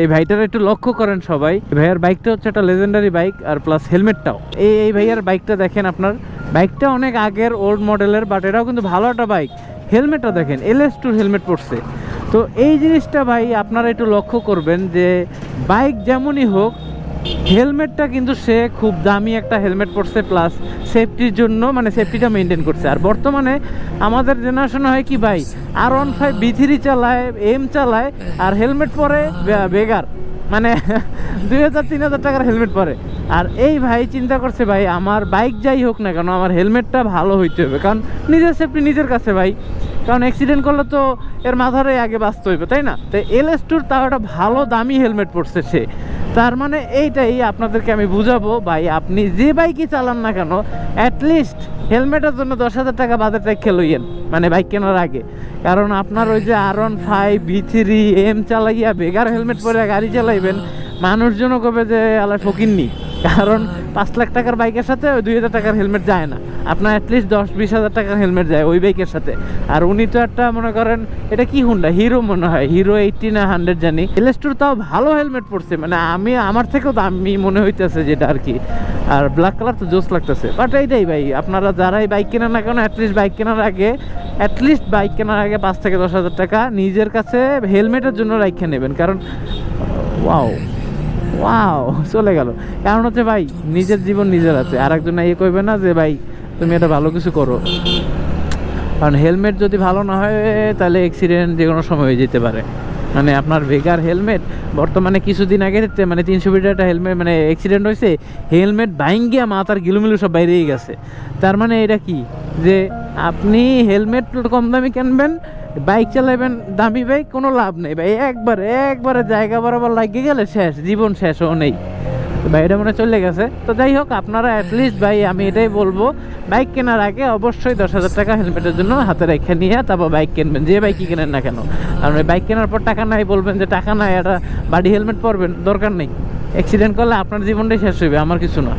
এই ভাইটার একটু লক্ষ্য করেন সবাই। ভাইয়ার বাইকটা হচ্ছে একটা লেজেন্ডারি বাইক, আর প্লাস হেলমেটটাও। এই ভাইয়ার বাইকটা দেখেন, আপনার বাইকটা অনেক আগের ওল্ড মডেলের, বাট এটাও কিন্তু ভালো একটা বাইক। হেলমেটটা দেখেন, LS2 হেলমেট পড়ছে। তো এই জিনিসটা ভাই আপনারা একটু লক্ষ্য করবেন যে বাইক যেমনই হোক, হেলমেটটা কিন্তু সে খুব দামি একটা হেলমেট পরছে, প্লাস সেফটির জন্য মানে সেফটিটা মেনটেন করছে। আর বর্তমানে আমাদের জেনারেশনে হয় কি ভাই, R15 B3 চালায়, M চালায়, আর হেলমেট পরে বেগার, মানে 2000-3000 টাকার হেলমেট পরে। আর এই ভাই চিন্তা করছে ভাই আমার বাইক যাই হোক না কেন, আমার হেলমেটটা ভালো হইতে হবে, কারণ নিজের সেফটি নিজের কাছে ভাই। কারণ অ্যাক্সিডেন্ট করলে তো এর মাথারে আগে বাঁচতে হইবে, তাই না? তো LS2 তাও একটা ভালো দামি হেলমেট পরছে সে। তার মানে এইটাই আপনাদেরকে আমি বুঝাবো ভাই, আপনি যে বাইকই চালান না কেন, অ্যাটলিস্ট হেলমেটের জন্য 10,000 টাকা বাজেট রেখে লইয়েন, মানে বাইক কেনার আগে। কারণ আপনার ওই যে R15 B3 M চালাইয়া বেগার হেলমেট পরে গাড়ি চালাইবেন, মানুষজনও কবে যে আলা ফকিননি। কারণ 5 লাখ টাকার বাইকের সাথে ওই 2,000 টাকার হেলমেট যায় না, আপনার অ্যাটলিস্ট 10-20 হাজার টাকার হেলমেট যায় ওই বাইকের সাথে। আর উনি তো একটা মনে করেন, এটা কি হুন্ডা, হিরো মনে হয়, হিরো 80 না 100 জানি, LS2 তাও ভালো হেলমেট পড়ছে, মানে আমার থেকেও দামি মনে হইতেছে যেটা আর কি। আর ব্ল্যাক কালার তো জোস লাগতেছে। বাট এইটাই ভাই, আপনারা যারাই বাইক কেনেন না কেন, অ্যাটলিস্ট বাইক কেনার আগে 5 থেকে 10 হাজার টাকা নিজের কাছে হেলমেটের জন্য রাইখে নেবেন। কারণ ওয়াও চলে গেল। কারণ হচ্ছে ভাই, নিজের জীবন নিজের আছে, আর একজন এই কইবে না যে ভাই তুমি এটা ভালো কিছু করো। কারণ হেলমেট যদি ভালো না হয়, তাহলে অ্যাক্সিডেন্ট যে কোনো সময় হয়ে যেতে পারে। মানে আপনার ভেগার হেলমেট বর্তমানে কিছুদিন আগে মানে 320 একটা হেলমেট মানে অ্যাক্সিডেন্ট হয়েছে, হেলমেট ভাঙ্গিয়া মাথার গিলুমিলু সব বাইরেই গেছে। তার মানে এটা কি, যে আপনি হেলমেট কম দামি কিনবেন, বাইক চালাবেন দামি বাইক, কোনো লাভ নেই ভাই। একবারে জায়গা বরাবর লাগিয়ে গেলে শেষ, জীবন শেষ ও নেই ভাই, এটা মনে চলে গেছে। তো যাই হোক, আপনারা অ্যাটলিস্ট ভাই আমি এটাই বলবো, বাইক কেনার আগে অবশ্যই 10,000 টাকা হেলমেটের জন্য হাতে রেখে নিয়ে তারপর বাইক কিনবেন, যে বাইকই কেনেন না কেন। কারণ বাইক কেনার পর টাকা নাই বলবেন যে টাকা নাই, একটা বাডি হেলমেট পরবেন, দরকার নেই। অ্যাক্সিডেন্ট করলে আপনার জীবনটাই শেষ হইবে, আমার কিছু না।